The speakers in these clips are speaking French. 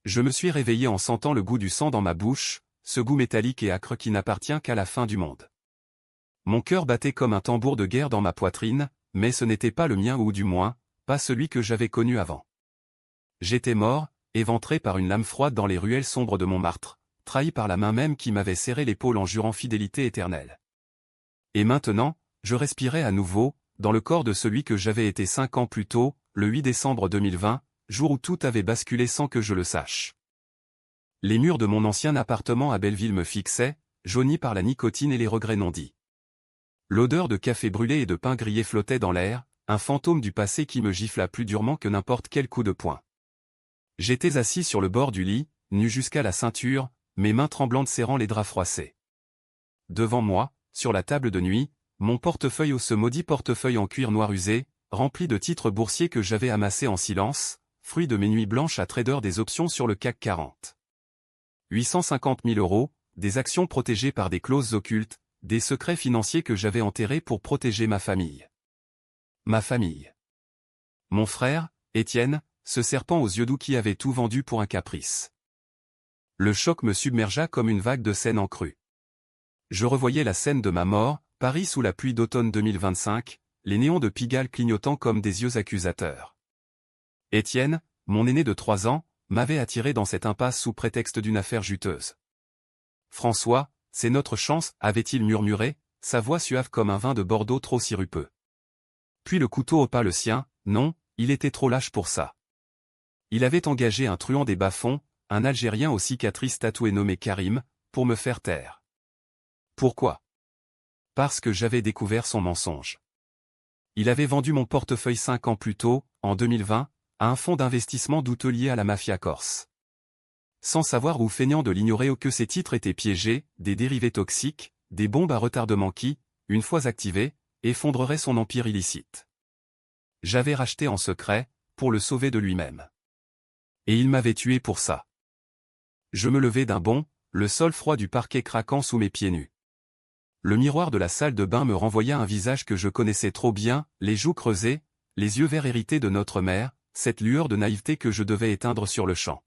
Je me suis réveillé en sentant le goût du sang dans ma bouche, ce goût métallique et âcre qui n'appartient qu'à la fin du monde. Mon cœur battait comme un tambour de guerre dans ma poitrine, mais ce n'était pas le mien ou du moins, pas celui que j'avais connu avant. J'étais mort, éventré par une lame froide dans les ruelles sombres de Montmartre, trahi par la main même qui m'avait serré l'épaule en jurant fidélité éternelle. Et maintenant, je respirais à nouveau, dans le corps de celui que j'avais été 5 ans plus tôt, le 8 décembre 2020, jour où tout avait basculé sans que je le sache. Les murs de mon ancien appartement à Belleville me fixaient, jaunis par la nicotine et les regrets non dits. L'odeur de café brûlé et de pain grillé flottait dans l'air, un fantôme du passé qui me gifla plus durement que n'importe quel coup de poing. J'étais assis sur le bord du lit, nu jusqu'à la ceinture, mes mains tremblantes serrant les draps froissés. Devant moi, sur la table de nuit, mon portefeuille ce maudit portefeuille en cuir noir usé, rempli de titres boursiers que j'avais amassés en silence, fruit de mes nuits blanches à trader des options sur le CAC 40. 850 000 €, des actions protégées par des clauses occultes, des secrets financiers que j'avais enterrés pour protéger ma famille. Ma famille. Mon frère, Étienne, ce serpent aux yeux doux qui avait tout vendu pour un caprice. Le choc me submergea comme une vague de scène en crue. Je revoyais la scène de ma mort, Paris sous la pluie d'automne 2025, les néons de Pigalle clignotant comme des yeux accusateurs. Étienne, mon aîné de 3 ans, m'avait attiré dans cette impasse sous prétexte d'une affaire juteuse. François, c'est notre chance, avait-il murmuré, sa voix suave comme un vin de Bordeaux trop sirupeux. Puis le couteau au pas le sien, non, il était trop lâche pour ça. Il avait engagé un truand des bas-fonds, un Algérien aux cicatrices tatouées nommé Karim, pour me faire taire. Pourquoi? Parce que j'avais découvert son mensonge. Il avait vendu mon portefeuille 5 ans plus tôt, en 2020, à un fonds d'investissement douteux lié à la mafia corse. Sans savoir ou feignant de l'ignorer ou que ces titres étaient piégés, des dérivés toxiques, des bombes à retardement qui, une fois activées, effondreraient son empire illicite. J'avais racheté en secret, pour le sauver de lui-même. Et il m'avait tué pour ça. Je me levai d'un bond, le sol froid du parquet craquant sous mes pieds nus. Le miroir de la salle de bain me renvoya un visage que je connaissais trop bien, les joues creusées, les yeux verts hérités de notre mère, cette lueur de naïveté que je devais éteindre sur le champ.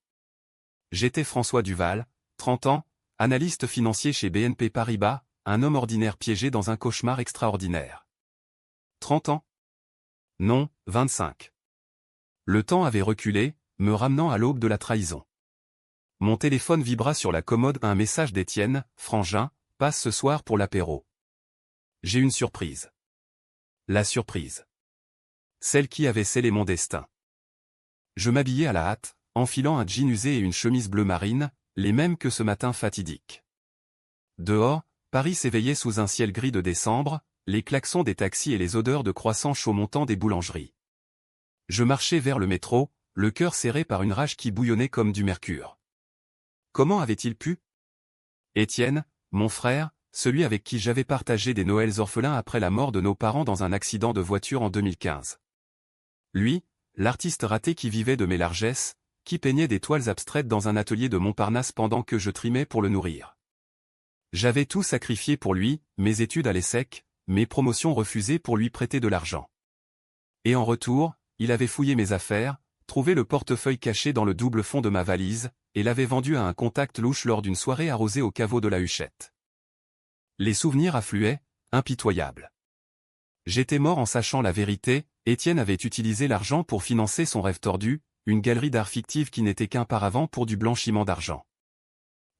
J'étais François Duval, 30 ans, analyste financier chez BNP Paribas, un homme ordinaire piégé dans un cauchemar extraordinaire. 30 ans? Non, 25. Le temps avait reculé, me ramenant à l'aube de la trahison. Mon téléphone vibra sur la commode, un message d'Étienne, frangin, passe ce soir pour l'apéro. J'ai une surprise. La surprise. Celle qui avait scellé mon destin. Je m'habillai à la hâte, enfilant un jean usé et une chemise bleu marine, les mêmes que ce matin fatidique. Dehors, Paris s'éveillait sous un ciel gris de décembre, les klaxons des taxis et les odeurs de croissants chauds montant des boulangeries. Je marchais vers le métro, le cœur serré par une rage qui bouillonnait comme du mercure. Comment avait-il pu? Étienne, mon frère, celui avec qui j'avais partagé des Noëls orphelins après la mort de nos parents dans un accident de voiture en 2015. Lui, l'artiste raté qui vivait de mes largesses, qui peignait des toiles abstraites dans un atelier de Montparnasse pendant que je trimais pour le nourrir. J'avais tout sacrifié pour lui, mes études à l'ESSEC, mes promotions refusées pour lui prêter de l'argent. Et en retour, il avait fouillé mes affaires, trouvé le portefeuille caché dans le double fond de ma valise, et l'avait vendu à un contact louche lors d'une soirée arrosée au caveau de la Huchette. Les souvenirs affluaient, impitoyables. J'étais mort en sachant la vérité, Étienne avait utilisé l'argent pour financer son rêve tordu, une galerie d'art fictive qui n'était qu'un paravent pour du blanchiment d'argent.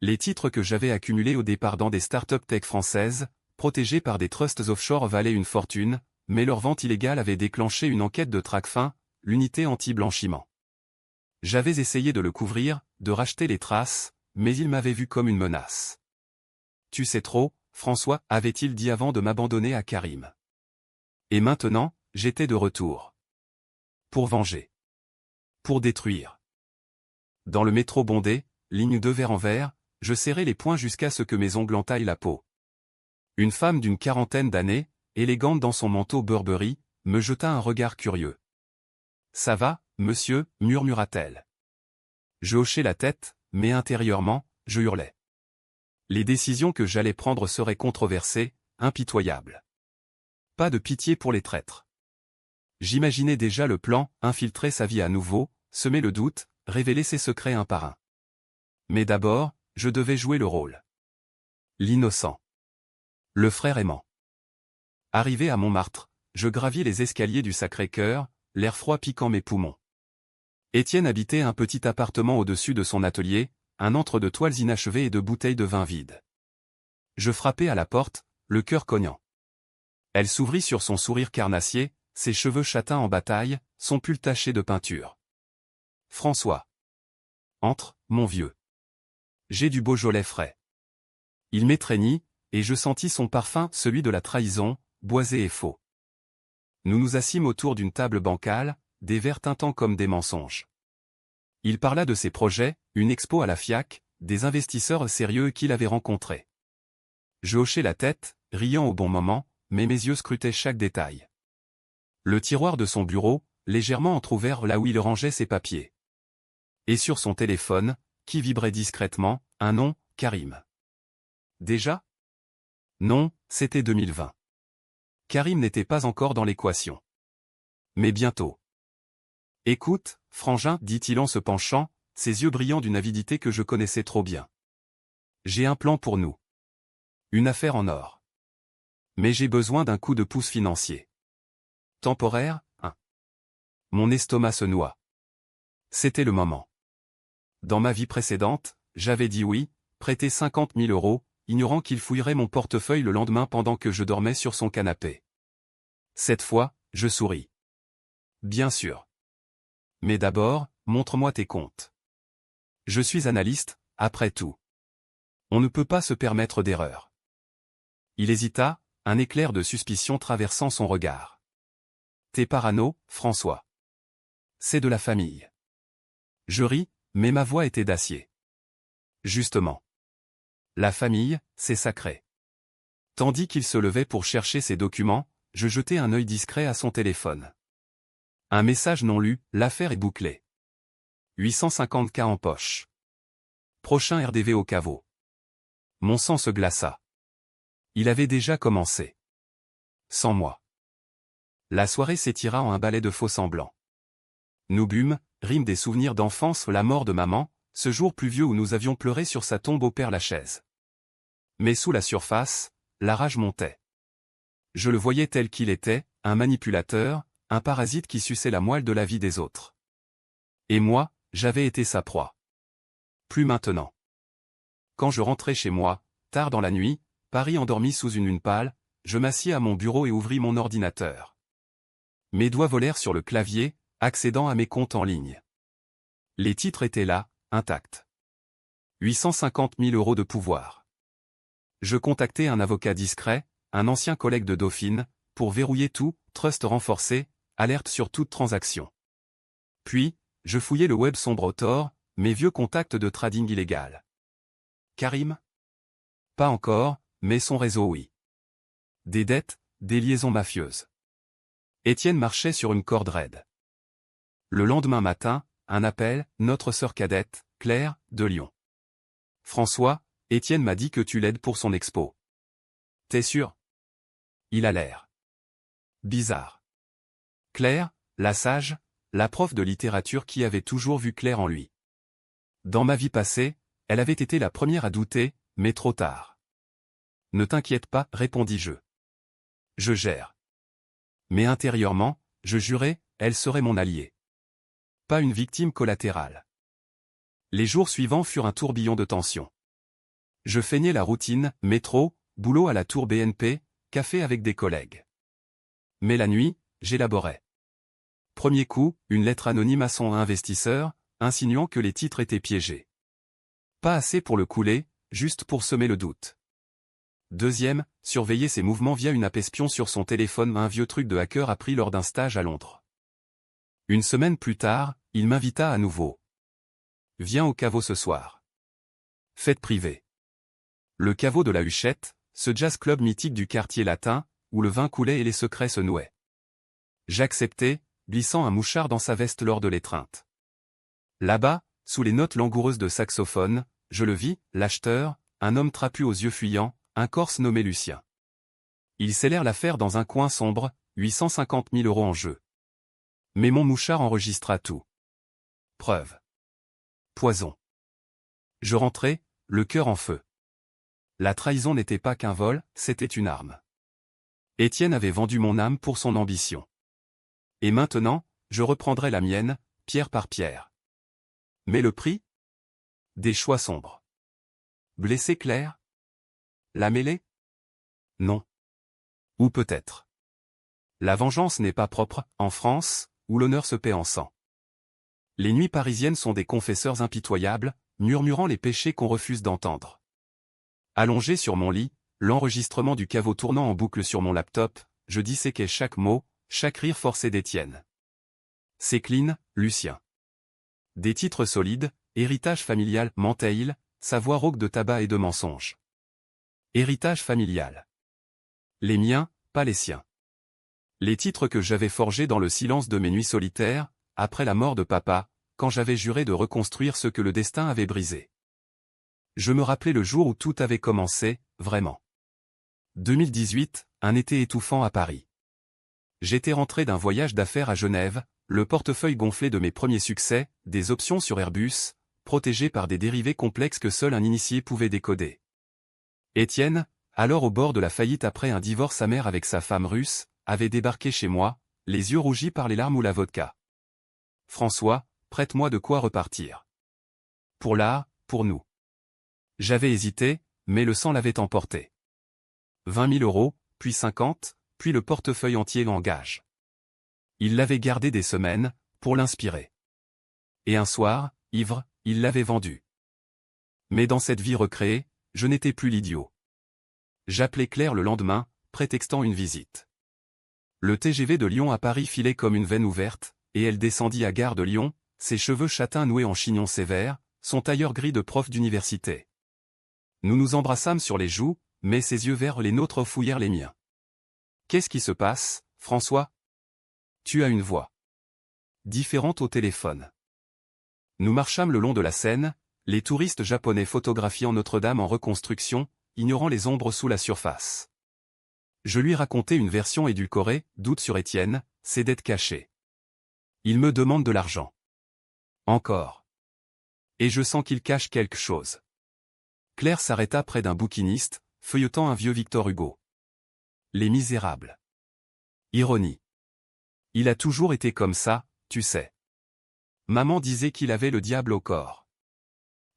Les titres que j'avais accumulés au départ dans des start-up tech françaises, protégés par des trusts offshore valaient une fortune, mais leur vente illégale avait déclenché une enquête de Tracfin, l'unité anti-blanchiment. J'avais essayé de le couvrir, de racheter les traces, mais il m'avait vu comme une menace. Tu sais trop, François, avait-il dit avant de m'abandonner à Karim. Et maintenant, j'étais de retour. Pour venger. Pour détruire. Dans le métro bondé, ligne 2 vers en vert, je serrai les poings jusqu'à ce que mes ongles entaillent la peau. Une femme d'une 40aine d'années, élégante dans son manteau Burberry, me jeta un regard curieux. « Ça va, monsieur » murmura-t-elle. Je hochai la tête, mais intérieurement, je hurlais. Les décisions que j'allais prendre seraient controversées, impitoyables. Pas de pitié pour les traîtres. J'imaginais déjà le plan, infiltrer sa vie à nouveau, semer le doute, révéler ses secrets un par un. Mais d'abord, je devais jouer le rôle. L'innocent. Le frère aimant. Arrivé à Montmartre, je gravis les escaliers du Sacré-Cœur, l'air froid piquant mes poumons. Étienne habitait un petit appartement au-dessus de son atelier, un antre de toiles inachevées et de bouteilles de vin vides. Je frappai à la porte, le cœur cognant. Elle s'ouvrit sur son sourire carnassier, ses cheveux châtains en bataille, son pull taché de peinture. « François. Entre, mon vieux. J'ai du Beaujolais frais. » Il m'étreignit, et je sentis son parfum, celui de la trahison, boisé et faux. Nous nous assîmes autour d'une table bancale, des verres tintants comme des mensonges. Il parla de ses projets, une expo à la FIAC, des investisseurs sérieux qu'il avait rencontrés. Je hochai la tête, riant au bon moment, mais mes yeux scrutaient chaque détail. Le tiroir de son bureau, légèrement entrouvert là où il rangeait ses papiers. Et sur son téléphone, qui vibrait discrètement, un nom, Karim. Déjà ? Non, c'était 2020. Karim n'était pas encore dans l'équation. Mais bientôt. Écoute, frangin, dit-il en se penchant, ses yeux brillants d'une avidité que je connaissais trop bien. J'ai un plan pour nous. Une affaire en or. Mais j'ai besoin d'un coup de pouce financier. Temporaire, hein. Mon estomac se noie. C'était le moment. Dans ma vie précédente, j'avais dit oui, prêté 50 000 €, ignorant qu'il fouillerait mon portefeuille le lendemain pendant que je dormais sur son canapé. Cette fois, je souris. Bien sûr. Mais d'abord, montre-moi tes comptes. Je suis analyste, après tout. On ne peut pas se permettre d'erreur. Il hésita, un éclair de suspicion traversant son regard. T'es parano, François. C'est de la famille. Je ris, mais ma voix était d'acier. Justement. La famille, c'est sacré. Tandis qu'il se levait pour chercher ses documents, je jetai un œil discret à son téléphone. Un message non lu, l'affaire est bouclée. 850K en poche. Prochain RDV au caveau. Mon sang se glaça. Il avait déjà commencé. Sans moi. La soirée s'étira en un ballet de faux-semblants. Nous bûmes, rime des souvenirs d'enfance, la mort de maman, ce jour pluvieux où nous avions pleuré sur sa tombe au Père-Lachaise. Mais sous la surface, la rage montait. Je le voyais tel qu'il était, un manipulateur, un parasite qui suçait la moelle de la vie des autres. Et moi, j'avais été sa proie. Plus maintenant. Quand je rentrai chez moi, tard dans la nuit, Paris endormi sous une lune pâle, je m'assis à mon bureau et ouvris mon ordinateur. Mes doigts volèrent sur le clavier, accédant à mes comptes en ligne. Les titres étaient là, intacts. 850 000 € de pouvoir. Je contactai un avocat discret, un ancien collègue de Dauphine, pour verrouiller tout, trust renforcé, alerte sur toute transaction. Puis, je fouillai le web sombre au tort, mes vieux contacts de trading illégal. Karim ? Pas encore, mais son réseau oui. Des dettes, des liaisons mafieuses. Étienne marchait sur une corde raide. Le lendemain matin, un appel, notre sœur cadette, Claire, de Lyon. François, Étienne m'a dit que tu l'aides pour son expo. T'es sûr ? Il a l'air bizarre. Claire, la sage, la prof de littérature qui avait toujours vu clair en lui. Dans ma vie passée, elle avait été la première à douter, mais trop tard. Ne t'inquiète pas, répondis-je. Je gère. Mais intérieurement, je jurais, elle serait mon allié. Pas une victime collatérale. Les jours suivants furent un tourbillon de tension. Je feignais la routine, métro, boulot à la tour BNP, café avec des collègues. Mais la nuit, j'élaborais. Premier coup, une lettre anonyme à son investisseur, insinuant que les titres étaient piégés. Pas assez pour le couler, juste pour semer le doute. Deuxième, surveiller ses mouvements via une app espion sur son téléphone, un vieux truc de hacker appris lors d'un stage à Londres. Une semaine plus tard, il m'invita à nouveau. Viens au caveau ce soir. Fête privée. Le caveau de la Huchette, ce jazz club mythique du quartier latin, où le vin coulait et les secrets se nouaient. J'acceptai, glissant un mouchard dans sa veste lors de l'étreinte. Là-bas, sous les notes langoureuses de saxophone, je le vis, l'acheteur, un homme trapu aux yeux fuyants, un Corse nommé Lucien. Ils scellèrent l'affaire dans un coin sombre, 850 000 € en jeu. Mais mon mouchard enregistra tout. Preuve. Poison. Je rentrais, le cœur en feu. La trahison n'était pas qu'un vol, c'était une arme. Étienne avait vendu mon âme pour son ambition. Et maintenant, je reprendrai la mienne, pierre par pierre. Mais le prix? Des choix sombres. Blesser Claire? La mêler? Non. Ou peut-être. La vengeance n'est pas propre, en France, où l'honneur se paie en sang. Les nuits parisiennes sont des confesseurs impitoyables, murmurant les péchés qu'on refuse d'entendre. Allongé sur mon lit, l'enregistrement du caveau tournant en boucle sur mon laptop, je disséquais chaque mot, chaque rire forcé d'Étienne. Cécline, Lucien. Des titres solides, héritage familial, mentait-il, sa voix rauque de tabac et de mensonges. Héritage familial. Les miens, pas les siens. Les titres que j'avais forgés dans le silence de mes nuits solitaires, après la mort de papa, quand j'avais juré de reconstruire ce que le destin avait brisé. Je me rappelais le jour où tout avait commencé, vraiment. 2018, un été étouffant à Paris. J'étais rentré d'un voyage d'affaires à Genève, le portefeuille gonflé de mes premiers succès, des options sur Airbus, protégé par des dérivés complexes que seul un initié pouvait décoder. Étienne, alors au bord de la faillite après un divorce amer avec sa femme russe, avait débarqué chez moi, les yeux rougis par les larmes ou la vodka. François, prête-moi de quoi repartir. Pour l'art, pour nous. J'avais hésité, mais le sang l'avait emporté. 20 000 euros, puis 50, puis le portefeuille entier en gage. Il l'avait gardé des semaines, pour l'inspirer. Et un soir, ivre, il l'avait vendu. Mais dans cette vie recréée, je n'étais plus l'idiot. J'appelai Claire le lendemain, prétextant une visite. Le TGV de Lyon à Paris filait comme une veine ouverte, et elle descendit à Gare de Lyon, ses cheveux châtains noués en chignon sévère, son tailleur gris de prof d'université. Nous nous embrassâmes sur les joues, mais ses yeux verts les nôtres fouillèrent les miens. Qu'est-ce qui se passe, François? Tu as une voix différente au téléphone. Nous marchâmes le long de la Seine, les touristes japonais photographiant Notre-Dame en reconstruction, ignorant les ombres sous la surface. Je lui racontai une version édulcorée, doute sur Étienne, ses dettes cachées. Il me demande de l'argent. Encore. Et je sens qu'il cache quelque chose. Claire s'arrêta près d'un bouquiniste, feuilletant un vieux Victor Hugo. Les Misérables. Ironie. Il a toujours été comme ça, tu sais. Maman disait qu'il avait le diable au corps.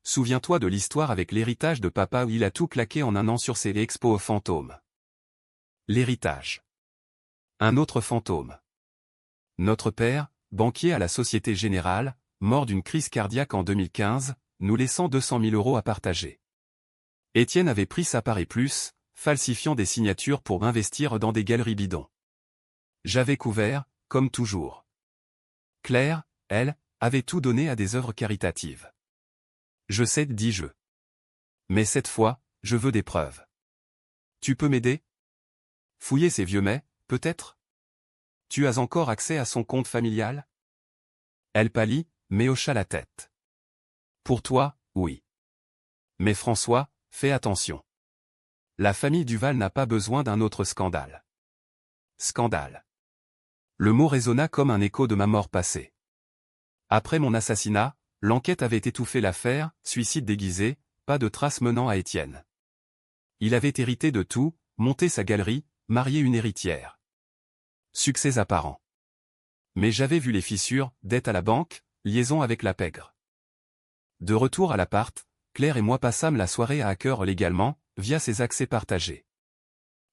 Souviens-toi de l'histoire avec l'héritage de papa où il a tout claqué en un an sur ses expos aux fantômes. L'héritage. Un autre fantôme. Notre père, banquier à la Société Générale, mort d'une crise cardiaque en 2015, nous laissant 200 000 euros à partager. Étienne avait pris sa part et plus, falsifiant des signatures pour investir dans des galeries bidons. J'avais couvert, comme toujours. Claire, elle, avait tout donné à des œuvres caritatives. Je sais, dis-je. Mais cette fois, je veux des preuves. Tu peux m'aider? Fouiller ces vieux mets, peut-être? Tu as encore accès à son compte familial? Elle pâlit, mais hocha la tête. Pour toi, oui. Mais François, fais attention. La famille Duval n'a pas besoin d'un autre scandale. Scandale. Le mot résonna comme un écho de ma mort passée. Après mon assassinat, l'enquête avait étouffé l'affaire, suicide déguisé, pas de traces menant à Étienne. Il avait hérité de tout, monté sa galerie, marié une héritière. Succès apparent. Mais j'avais vu les fissures, dette à la banque, liaison avec la pègre. De retour à l'appart, Claire et moi passâmes la soirée à hacker légalement, via ses accès partagés.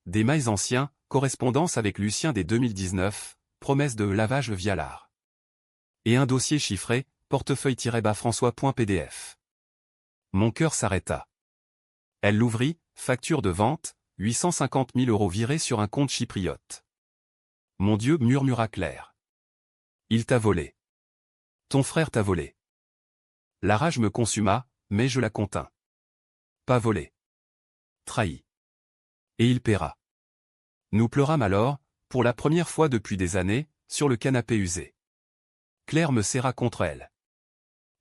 Des mails anciens, correspondance avec Lucien dès 2019, promesse de lavage via l'art. Et un dossier chiffré, portefeuille-françois.pdf. Mon cœur s'arrêta. Elle l'ouvrit, facture de vente, 850 000 euros virés sur un compte chypriote. Mon Dieu, murmura Claire. Il t'a volé. Ton frère t'a volé. La rage me consuma, mais je la contins. Pas volé. Trahi. Et il paiera. Nous pleurâmes alors, pour la première fois depuis des années, sur le canapé usé. Claire me serra contre elle.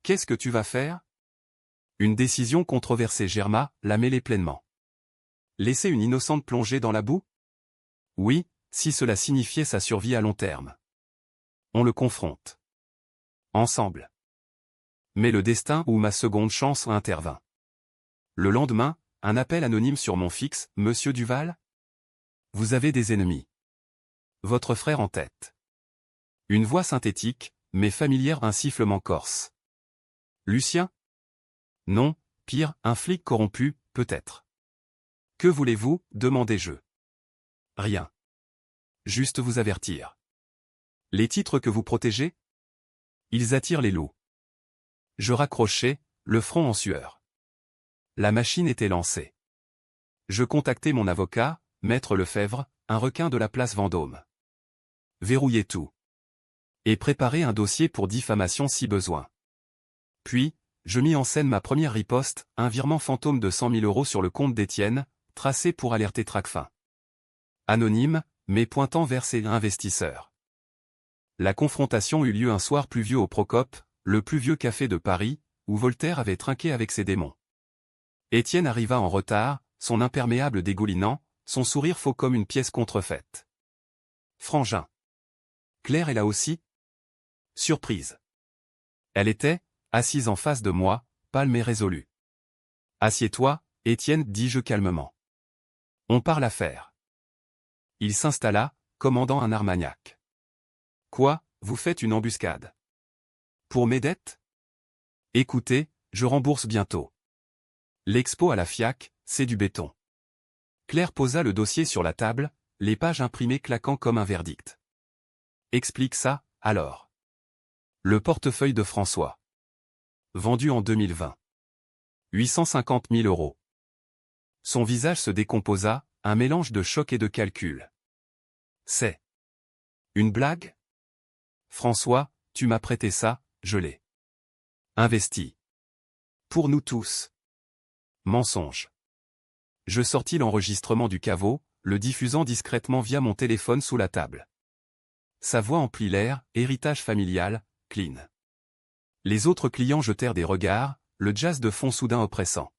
Qu'est-ce que tu vas faire? Une décision controversée germa, la mêlait pleinement. Laisser une innocente plonger dans la boue? Oui, si cela signifiait sa survie à long terme. On le confronte. Ensemble. Mais le destin ou ma seconde chance intervint. Le lendemain, un appel anonyme sur mon fixe, Monsieur Duval? Vous avez des ennemis. Votre frère en tête. Une voix synthétique, mais familière, un sifflement corse. Lucien? Non, pire, un flic corrompu, peut-être. Que voulez-vous, demandai-je. Rien. Juste vous avertir. Les titres que vous protégez? Ils attirent les loups. Je raccrochai, le front en sueur. La machine était lancée. Je contactai mon avocat, Maître Lefebvre, un requin de la place Vendôme. Verrouillai tout. Et préparai un dossier pour diffamation si besoin. Puis, je mis en scène ma première riposte, un virement fantôme de 100 000 € sur le compte d'Étienne, tracé pour alerter Tracfin. Anonyme, mais pointant vers ses investisseurs. La confrontation eut lieu un soir pluvieux au Procope, le plus vieux café de Paris, où Voltaire avait trinqué avec ses démons. Étienne arriva en retard, son imperméable dégoulinant, son sourire faux comme une pièce contrefaite. Frangin. Claire est là aussi? Surprise. Elle était, assise en face de moi, pâle mais résolue. Assieds-toi, Étienne, dis-je calmement. On parle affaires. Il s'installa, commandant un Armagnac. Quoi, vous faites une embuscade? Pour mes dettes? Écoutez, je rembourse bientôt. L'expo à la FIAC, c'est du béton. Claire posa le dossier sur la table, les pages imprimées claquant comme un verdict. Explique ça, alors. Le portefeuille de François. Vendu en 2020. 850 000 €. Son visage se décomposa, un mélange de choc et de calcul. C'est une blague? François, tu m'as prêté ça, je l'ai investi. Pour nous tous. Mensonge. Je sortis l'enregistrement du caveau, le diffusant discrètement via mon téléphone sous la table. Sa voix emplit l'air, héritage familial, clean. Les autres clients jetèrent des regards, le jazz de fond soudain oppressant.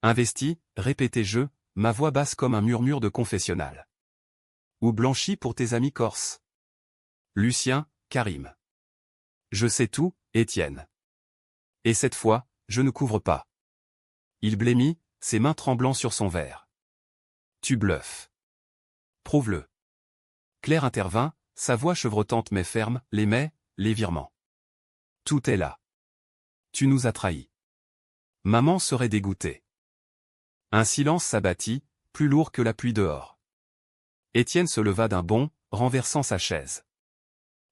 Investi, répétai-je, ma voix basse comme un murmure de confessionnal. Ou blanchi pour tes amis corses. Lucien, Karim. Je sais tout, Étienne. Et cette fois, je ne couvre pas. Il blêmit, ses mains tremblant sur son verre. Tu bluffes. Prouve-le. Claire intervint, sa voix chevrotante mais ferme, les virements. Tout est là. Tu nous as trahis. Maman serait dégoûtée. Un silence s'abattit, plus lourd que la pluie dehors. Étienne se leva d'un bond, renversant sa chaise.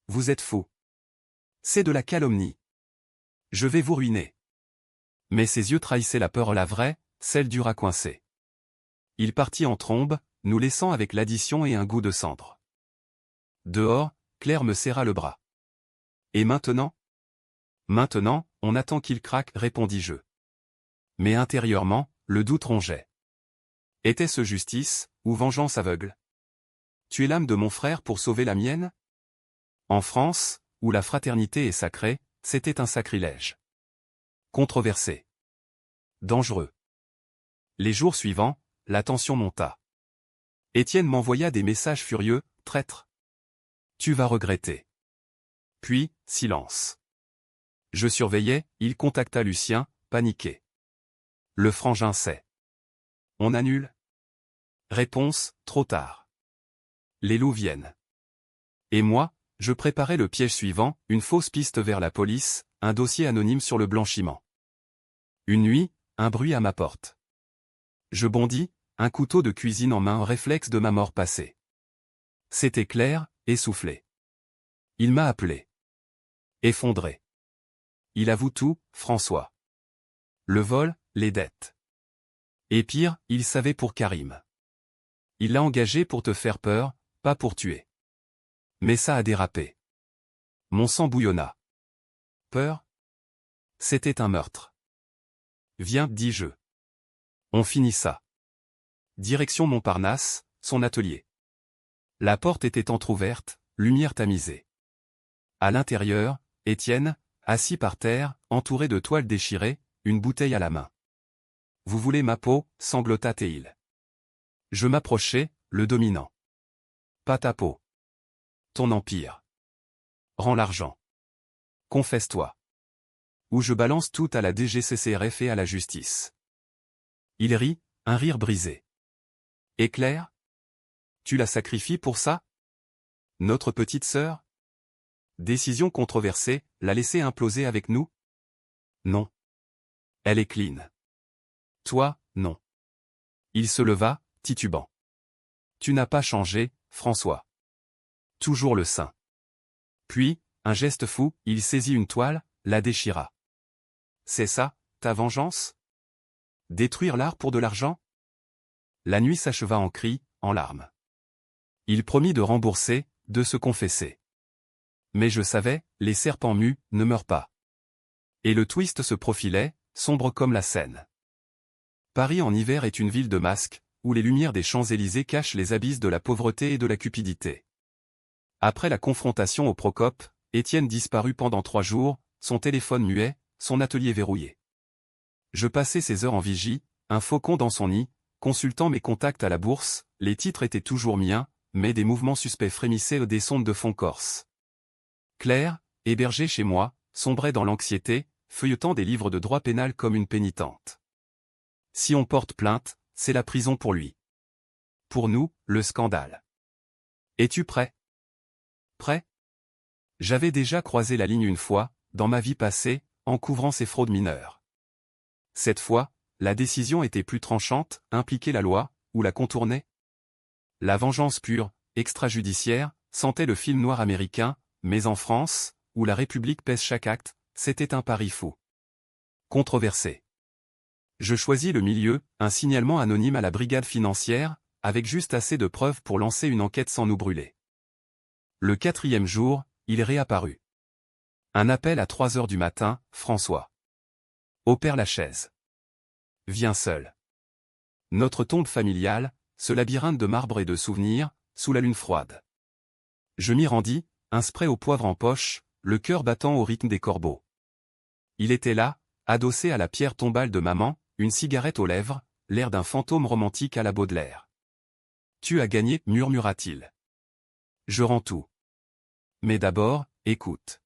Vous êtes fou. C'est de la calomnie. Je vais vous ruiner. Mais ses yeux trahissaient la peur, la vraie, celle du rat coincé. Il partit en trombe, nous laissant avec l'addition et un goût de cendre. Dehors, Claire me serra le bras. Et maintenant? Maintenant, on attend qu'il craque, répondis-je. Mais intérieurement, le doute rongeait. Était-ce justice, ou vengeance aveugle? Tuer l'âme de mon frère pour sauver la mienne? En France, où la fraternité est sacrée, c'était un sacrilège. Controversé. Dangereux. Les jours suivants, la tension monta. Étienne m'envoya des messages furieux, traître. Tu vas regretter. Puis, silence. Je surveillais, il contacta Lucien, paniqué. Le frangin sait. On annule? Réponse, trop tard. Les loups viennent. Et moi, je préparais le piège suivant, une fausse piste vers la police, un dossier anonyme sur le blanchiment. Une nuit, un bruit à ma porte. Je bondis, un couteau de cuisine en main, réflexe de ma mort passée. C'était Claire, essoufflé. Il m'a appelé. Effondré. Il avoue tout, François. Le vol, les dettes. Et pire, il savait pour Karim. Il l'a engagé pour te faire peur, pas pour tuer. Mais ça a dérapé. Mon sang bouillonna. Peur? C'était un meurtre. Viens, dis-je. On finit ça. Direction Montparnasse, son atelier. La porte était entr'ouverte, lumière tamisée. À l'intérieur, Étienne, assis par terre, entouré de toiles déchirées, une bouteille à la main. Vous voulez ma peau, sanglota-t-il. Je m'approchai, le dominant. Pas ta peau. Ton empire. Rends l'argent. Confesse-toi. ou je balance tout à la DGCCRF et à la justice. Il rit, un rire brisé. Et Claire? Tu la sacrifies pour ça? Notre petite sœur? Décision controversée, la laisser imploser avec nous? Non. Elle est clean. Toi, non. Il se leva, titubant. Tu n'as pas changé, François. Toujours le sein. Puis, un geste fou, il saisit une toile, la déchira. C'est ça, ta vengeance? Détruire l'art pour de l'argent? La nuit s'acheva en cris, en larmes. Il promit de rembourser, de se confesser. Mais je savais, les serpents mus ne meurent pas. Et le twist se profilait, sombre comme la Seine. Paris en hiver est une ville de masques, où les lumières des Champs-Élysées cachent les abysses de la pauvreté et de la cupidité. Après la confrontation au Procope, Étienne disparut pendant 3 jours, son téléphone muet, son atelier verrouillé. Je passais ses heures en vigie, un faucon dans son nid, consultant mes contacts à la bourse, les titres étaient toujours miens, mais des mouvements suspects frémissaient des sondes de fond corse. Claire, hébergée chez moi, sombrait dans l'anxiété, feuilletant des livres de droit pénal comme une pénitente. Si on porte plainte, c'est la prison pour lui. Pour nous, le scandale. Es-tu prêt? Prêt? J'avais déjà croisé la ligne une fois, dans ma vie passée, en couvrant ces fraudes mineures. Cette fois, la décision était plus tranchante, impliquer la loi, ou la contourner? La vengeance pure, extrajudiciaire, sentait le film noir américain, mais en France, où la République pèse chaque acte, c'était un pari fou. Controversé. Je choisis le milieu, un signalement anonyme à la brigade financière, avec juste assez de preuves pour lancer une enquête sans nous brûler. Le 4e jour, il réapparut. Un appel à 3 heures du matin, François. Au Père-Lachaise. Viens seul. Notre tombe familiale, ce labyrinthe de marbre et de souvenirs, sous la lune froide. Je m'y rendis, un spray au poivre en poche, le cœur battant au rythme des corbeaux. Il était là, adossé à la pierre tombale de maman, une cigarette aux lèvres, l'air d'un fantôme romantique à la Baudelaire. Tu as gagné, murmura-t-il. Je rends tout. Mais d'abord, écoute.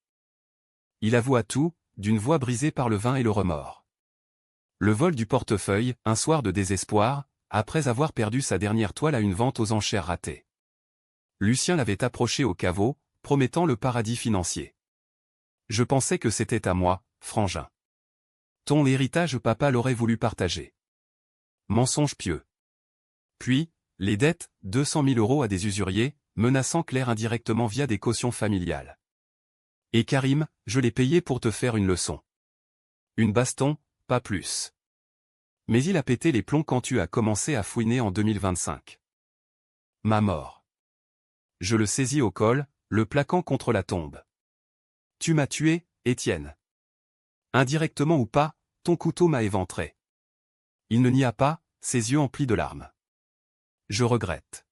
Il avoua tout, d'une voix brisée par le vin et le remords. Le vol du portefeuille, un soir de désespoir, après avoir perdu sa dernière toile à une vente aux enchères ratée. Lucien l'avait approché au caveau, promettant le paradis financier. Je pensais que c'était à moi, frangin. Ton héritage papa l'aurait voulu partager. Mensonge pieux. Puis, les dettes, 200 000 € à des usuriers, menaçant Claire indirectement via des cautions familiales. Et Karim, je l'ai payé pour te faire une leçon. Une baston, pas plus. Mais il a pété les plombs quand tu as commencé à fouiner en 2025. Ma mort. Je le saisis au col, le plaquant contre la tombe. Tu m'as tué, Étienne. Indirectement ou pas, ton couteau m'a éventré. Il ne nia pas, ses yeux emplis de larmes. Je regrette.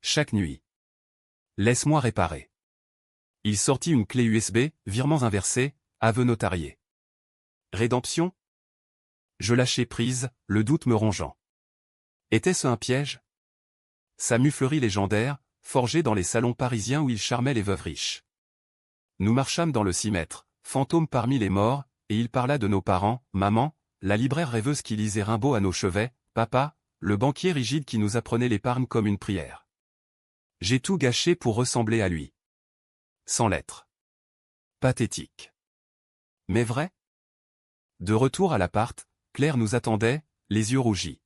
Chaque nuit. Laisse-moi réparer. Il sortit une clé USB, virements inversés, aveu notarié. Rédemption? Je lâchai prise, le doute me rongeant. Était-ce un piège? Sa muflerie légendaire, forgée dans les salons parisiens où il charmait les veuves riches. Nous marchâmes dans le 6 mètres, fantôme parmi les morts, et il parla de nos parents, maman, la libraire rêveuse qui lisait Rimbaud à nos chevets, papa, le banquier rigide qui nous apprenait l'épargne comme une prière. J'ai tout gâché pour ressembler à lui. Sans l'être. Pathétique. Mais vrai? De retour à l'appart, Claire nous attendait, les yeux rougis.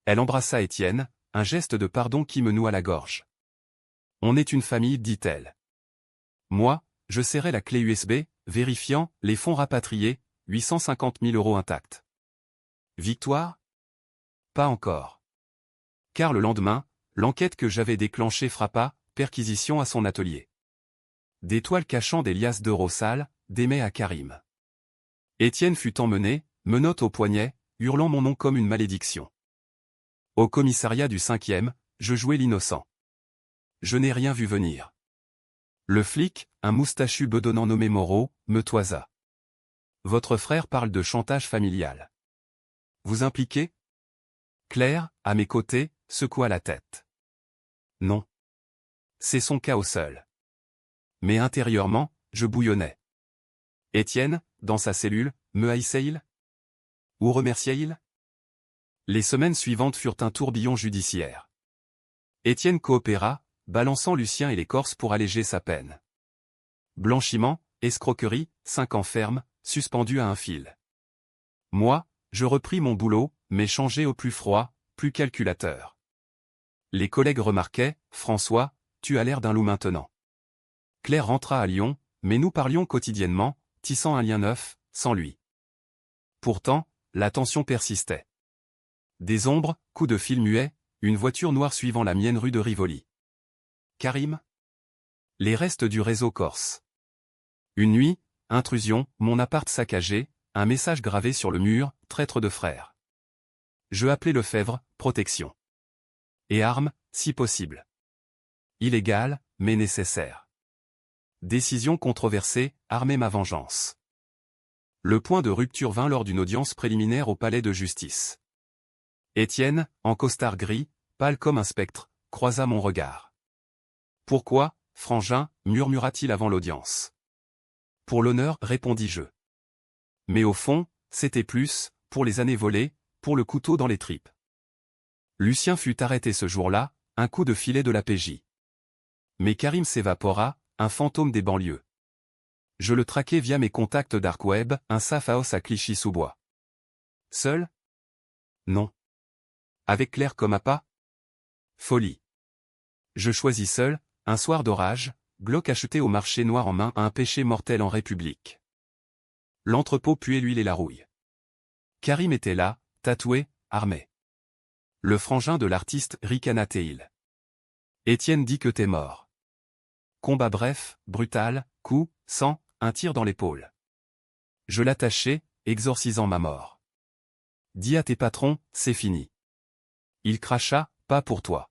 Elle embrassa Étienne, un geste de pardon qui me noua la gorge. On est une famille, dit-elle. Moi, je serrai la clé USB, vérifiant, les fonds rapatriés, 850 000 € intacts. Victoire? Pas encore. Car le lendemain, l'enquête que j'avais déclenchée frappa, perquisition à son atelier. Des toiles cachant des liasses d'euros sales, des mets à Karim. Étienne fut emmené, menottes au poignet, hurlant mon nom comme une malédiction. Au commissariat du 5e, je jouais l'innocent. Je n'ai rien vu venir. Le flic, un moustachu bedonnant nommé Moreau, me toisa. Votre frère parle de chantage familial. Vous impliquez? Claire, à mes côtés, secoua la tête. Non. C'est son cas au seul. Mais intérieurement, je bouillonnais. Étienne, dans sa cellule, me haïssait-il? Ou remerciait-il? Les semaines suivantes furent un tourbillon judiciaire. Étienne coopéra, balançant Lucien et les Corses pour alléger sa peine. Blanchiment, escroquerie, 5 ans ferme, suspendu à un fil. Moi, je repris mon boulot, mais changé au plus froid, plus calculateur. Les collègues remarquaient, « François, tu as l'air d'un loup maintenant. » Claire rentra à Lyon, mais nous parlions quotidiennement, tissant un lien neuf, sans lui. Pourtant, la tension persistait. Des ombres, coups de fil muets, une voiture noire suivant la mienne rue de Rivoli. Karim? Les restes du réseau corse. Une nuit, intrusion, mon appart saccagé, un message gravé sur le mur, traître de frère. Je appelais Lefebvre, protection. Et armes, si possible. Illégale, mais nécessaire. Décision controversée, armer ma vengeance. Le point de rupture vint lors d'une audience préliminaire au palais de justice. Étienne, en costard gris, pâle comme un spectre, croisa mon regard. « Pourquoi, frangin » murmura-t-il avant l'audience. « Pour l'honneur » répondis-je. Mais au fond, c'était plus, pour les années volées, pour le couteau dans les tripes. Lucien fut arrêté ce jour-là, un coup de filet de la PJ. Mais Karim s'évapora, un fantôme des banlieues. Je le traquai via mes contacts dark web, un safaos à Clichy-sous-Bois. Seul? Non. Avec Claire comme appât? Folie. Je choisis seul, un soir d'orage, Glock acheté au marché noir en main à un péché mortel en République. L'entrepôt puait l'huile et la rouille. Karim était là, tatoué, armé. Le frangin de l'artiste ricana-t-il. Étienne dit que t'es mort. Combat bref, brutal, coup, sang, un tir dans l'épaule. Je l'attachai, exorcisant ma mort. Dis à tes patrons, c'est fini. Il cracha, pas pour toi.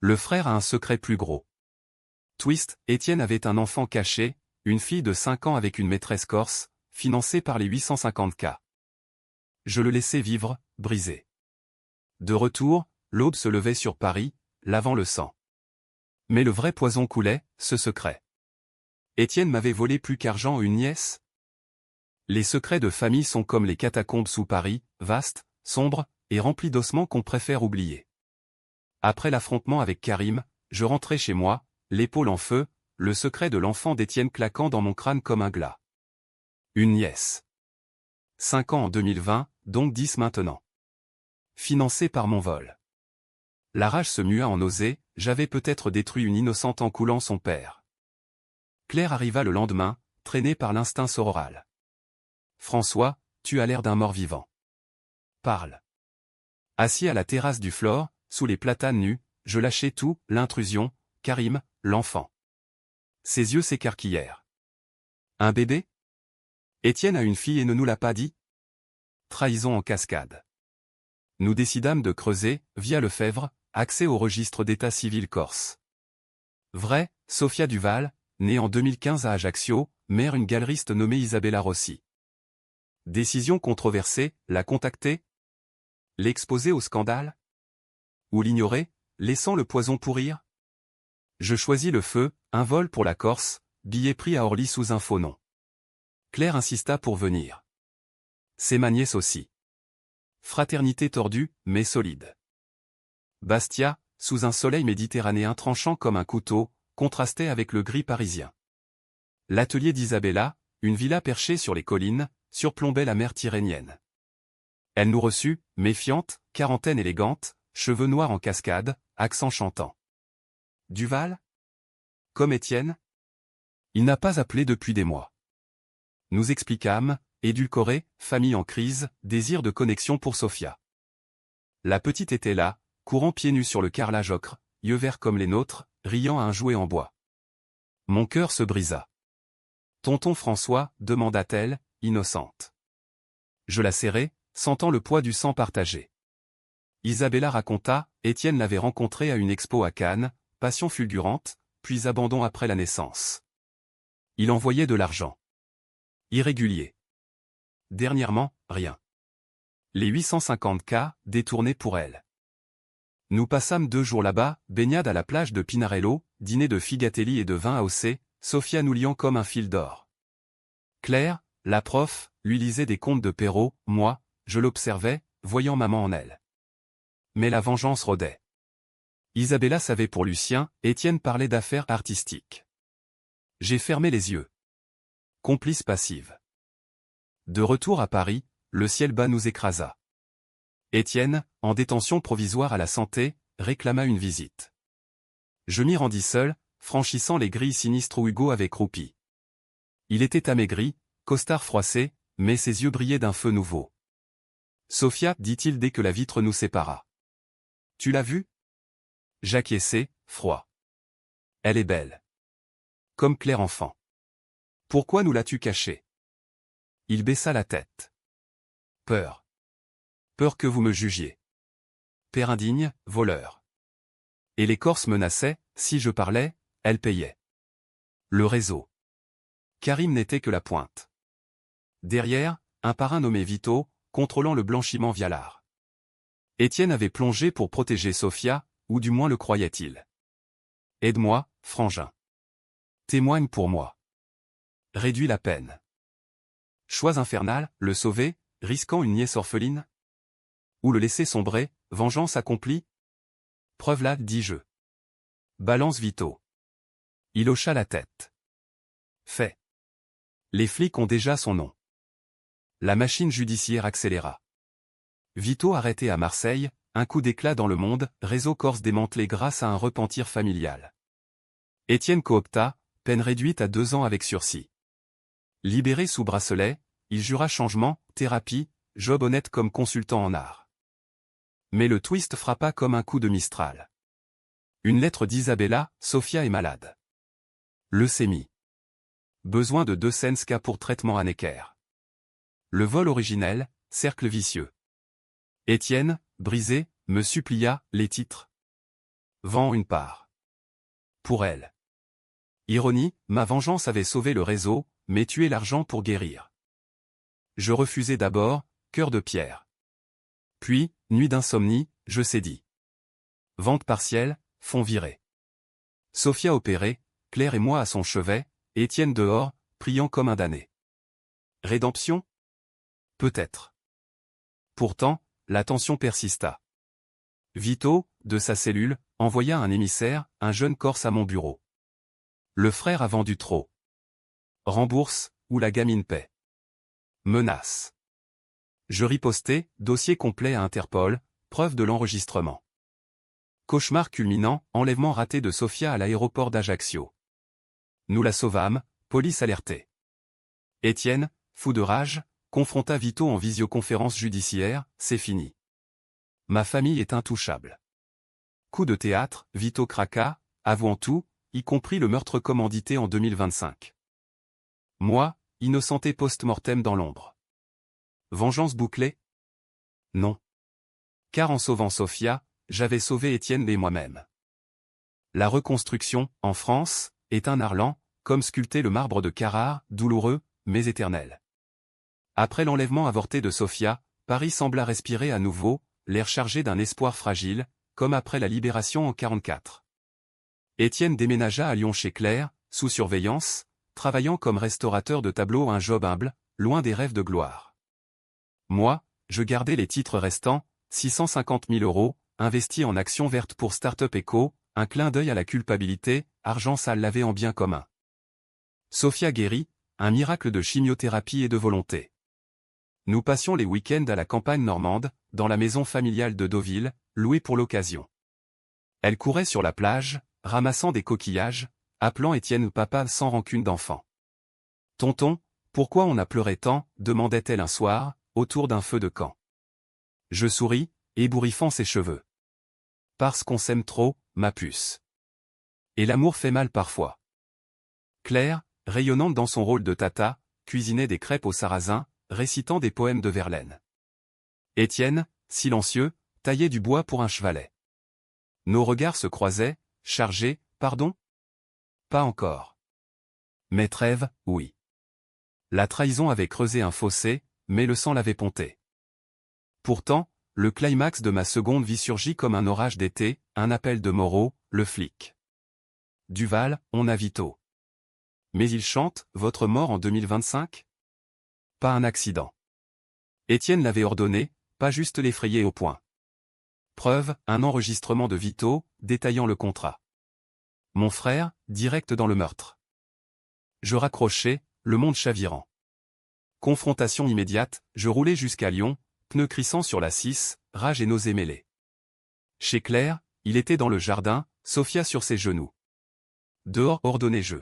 Le frère a un secret plus gros. Twist, Étienne avait un enfant caché, une fille de 5 ans avec une maîtresse corse, financée par les 850K. Je le laissais vivre, brisé. De retour, l'aube se levait sur Paris, lavant le sang. Mais le vrai poison coulait, ce secret. Étienne m'avait volé plus qu'argent une nièce? Les secrets de famille sont comme les catacombes sous Paris, vastes, sombres, et remplis d'ossements qu'on préfère oublier. Après l'affrontement avec Karim, je rentrais chez moi, l'épaule en feu, le secret de l'enfant d'Étienne claquant dans mon crâne comme un glas. Une nièce. 5 ans en 2020, donc 10 maintenant. Financé par mon vol. La rage se mua en nausée, j'avais peut-être détruit une innocente en coulant son père. Claire arriva le lendemain, traînée par l'instinct sororal. François, tu as l'air d'un mort-vivant. Parle. Assis à la terrasse du Flore, sous les platanes nus, je lâchai tout, l'intrusion, Karim, l'enfant. Ses yeux s'écarquillèrent. Un bébé? Étienne a une fille et ne nous l'a pas dit? Trahison en cascade. Nous décidâmes de creuser, via Lefebvre, accès au registre d'état civil corse. Vrai, Sophia Duval, née en 2015 à Ajaccio, mère une galeriste nommée Isabella Rossi. Décision controversée, la contacter? L'exposer au scandale? Ou l'ignorer, laissant le poison pourrir? Je choisis le feu, un vol pour la Corse, billet pris à Orly sous un faux nom. Claire insista pour venir. C'est ma nièce aussi. Fraternité tordue, mais solide. Bastia, sous un soleil méditerranéen tranchant comme un couteau, contrastait avec le gris parisien. L'atelier d'Isabella, une villa perchée sur les collines, surplombait la mer Tyrrhénienne. Elle nous reçut, méfiante, quarantaine élégante, cheveux noirs en cascade, accent chantant. Duval? Comme Étienne? Il n'a pas appelé depuis des mois. Nous expliquâmes, édulcoré, famille en crise, désir de connexion pour Sophia. La petite était là, courant pieds nus sur le carrelage ocre, yeux verts comme les nôtres, riant à un jouet en bois. Mon cœur se brisa. Tonton François, demanda-t-elle, innocente. Je la serrai, sentant le poids du sang partagé. Isabella raconta, Étienne l'avait rencontrée à une expo à Cannes, passion fulgurante, puis abandon après la naissance. Il envoyait de l'argent. Irrégulier. Dernièrement, rien. Les 850K, détournés pour elle. Nous passâmes 2 jours là-bas, baignade à la plage de Pinarello, dîner de figatelli et de vin AOC, Sophia nous liant comme un fil d'or. Claire, la prof, lui lisait des contes de Perrault, moi, je l'observais, voyant maman en elle. Mais la vengeance rôdait. Isabella savait pour Lucien, Étienne parlait d'affaires artistiques. J'ai fermé les yeux. Complice passive. De retour à Paris, le ciel bas nous écrasa. Étienne, en détention provisoire à la santé, réclama une visite. Je m'y rendis seul, franchissant les grilles sinistres où Hugo avait croupi. Il était amaigri, costard froissé, mais ses yeux brillaient d'un feu nouveau. Sophia, dit-il dès que la vitre nous sépara. Tu l'as vue? J'acquiesçai, froid. Elle est belle. Comme Claire enfant. Pourquoi nous l'as-tu cachée? Il baissa la tête. Peur. Peur que vous me jugiez. Père indigne, voleur. Et les Corses menaçaient, si je parlais, elle payait. Le réseau. Karim n'était que la pointe. Derrière, un parrain nommé Vito, contrôlant le blanchiment via l'art. Étienne avait plongé pour protéger Sophia, ou du moins le croyait-il. Aide-moi, frangin. Témoigne pour moi. Réduis la peine. Choix infernal, le sauver, risquant une nièce orpheline? Ou le laisser sombrer, vengeance accomplie? Preuve-la, dis-je. Balance Vito. Il hocha la tête. Fait. Les flics ont déjà son nom. La machine judiciaire accéléra. Vito arrêté à Marseille, un coup d'éclat dans le monde, réseau corse démantelé grâce à un repentir familial. Étienne coopta, peine réduite à 2 ans avec sursis. Libéré sous bracelet, il jura changement, thérapie, job honnête comme consultant en art. Mais le twist frappa comme un coup de Mistral. Une lettre d'Isabella, Sophia est malade. Leucémie. Besoin de 2 Senska pour traitement à Necker. Le vol originel, cercle vicieux. Étienne, brisé, me supplia, les titres. Vends une part. Pour elle. Ironie, ma vengeance avait sauvé le réseau, mais tué l'argent pour guérir. Je refusai d'abord, cœur de pierre. Puis, nuit d'insomnie, je cédis. Vente partielle, fonds virés. Sophia opérée, Claire et moi à son chevet, Étienne dehors, priant comme un damné. Rédemption? Peut-être. Pourtant, la tension persista. Vito, de sa cellule, envoya un émissaire, un jeune Corse à mon bureau. Le frère a vendu trop. Rembourse, ou la gamine paie. Menace. Je ripostai, dossier complet à Interpol, preuve de l'enregistrement. Cauchemar culminant, enlèvement raté de Sophia à l'aéroport d'Ajaccio. Nous la sauvâmes, police alertée. Étienne, fou de rage, confronta Vito en visioconférence judiciaire, c'est fini. Ma famille est intouchable. Coup de théâtre, Vito craqua, avouant tout, y compris le meurtre commandité en 2025. Moi, innocenté post-mortem dans l'ombre. Vengeance bouclée? Non. Car en sauvant Sophia, j'avais sauvé Étienne et moi-même. La reconstruction, en France, est un art lent, comme sculpter le marbre de Carrare, douloureux, mais éternel. Après l'enlèvement avorté de Sophia, Paris sembla respirer à nouveau, l'air chargé d'un espoir fragile, comme après la libération en 44. Étienne déménagea à Lyon chez Claire, sous surveillance, travaillant comme restaurateur de tableaux, un job humble, loin des rêves de gloire. Moi, je gardais les titres restants, 650 000 €, investis en actions vertes pour Startup Eco, un clin d'œil à la culpabilité, argent sale lavé en bien commun. Sophia guérit, un miracle de chimiothérapie et de volonté. Nous passions les week-ends à la campagne normande, dans la maison familiale de Deauville, louée pour l'occasion. Elle courait sur la plage, ramassant des coquillages, appelant Étienne papa sans rancune d'enfant. « Tonton, pourquoi on a pleuré tant ?» demandait-elle un soir, autour d'un feu de camp. Je souris, ébouriffant ses cheveux. « Parce qu'on s'aime trop, ma puce. Et l'amour fait mal parfois. » Claire, rayonnante dans son rôle de tata, cuisinait des crêpes au sarrasin, récitant des poèmes de Verlaine. Étienne, silencieux, taillait du bois pour un chevalet. Nos regards se croisaient, chargés, pardon? Pas encore. Mais trêve, oui. La trahison avait creusé un fossé, mais le sang l'avait ponté. Pourtant, le climax de ma seconde vie surgit comme un orage d'été, un appel de Moreau, le flic. Duval, on a Vito. Mais il chante, votre mort en 2025? pas un accident. Étienne l'avait ordonné, pas juste l'effrayer au point. Preuve, un enregistrement de Vito, détaillant le contrat. Mon frère, direct dans le meurtre. Je raccrochais, le monde chavirant. Confrontation immédiate, je roulais jusqu'à Lyon, pneus crissant sur la 6, rage et nausées mêlées. Chez Claire, il était dans le jardin, Sophia sur ses genoux. Dehors, ordonnais-je.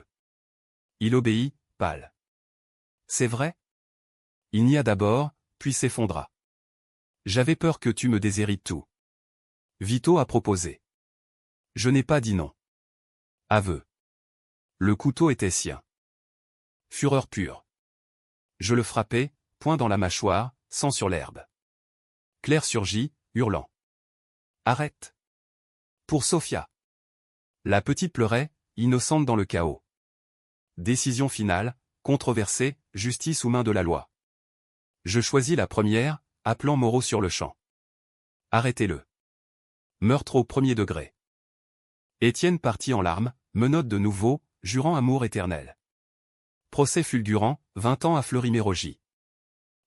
Il obéit, pâle. C'est vrai? Il nia d'abord, puis s'effondra. J'avais peur que tu me déshérites tout. Vito a proposé. Je n'ai pas dit non. Aveu. Le couteau était sien. Fureur pure. Je le frappais, poing dans la mâchoire, sang sur l'herbe. Claire surgit, hurlant. Arrête. Pour Sophia. La petite pleurait, innocente dans le chaos. Décision finale, controversée, justice aux mains de la loi. Je choisis la première, appelant Moreau sur le champ. Arrêtez-le. Meurtre au premier degré. Étienne partit en larmes, menotte de nouveau, jurant amour éternel. Procès fulgurant, 20 ans à Fleury-Mérogis.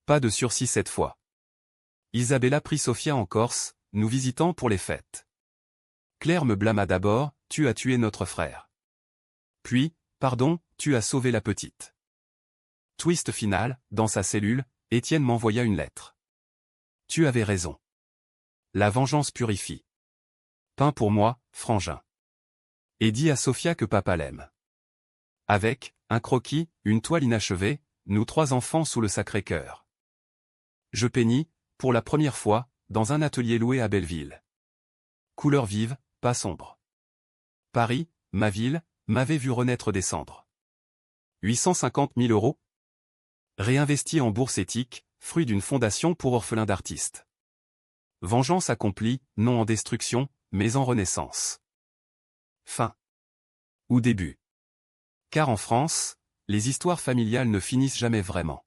Pas de sursis cette fois. Isabella prit Sophia en Corse, nous visitant pour les fêtes. Claire me blâma d'abord, tu as tué notre frère. Puis, pardon, tu as sauvé la petite. Twist final, dans sa cellule, Étienne m'envoya une lettre. Tu avais raison. La vengeance purifie. Peins pour moi, frangin. Et dis à Sophia que papa l'aime. Avec, un croquis, une toile inachevée, nous 3 enfants sous le Sacré-Cœur. Je peignis, pour la première fois, dans un atelier loué à Belleville. Couleur vive, pas sombre. Paris, ma ville, m'avait vu renaître des cendres. 850 000 euros. Réinvesti en bourse éthique, fruit d'une fondation pour orphelins d'artistes. Vengeance accomplie, non en destruction, mais en renaissance. Fin. Ou début. Car en France, les histoires familiales ne finissent jamais vraiment.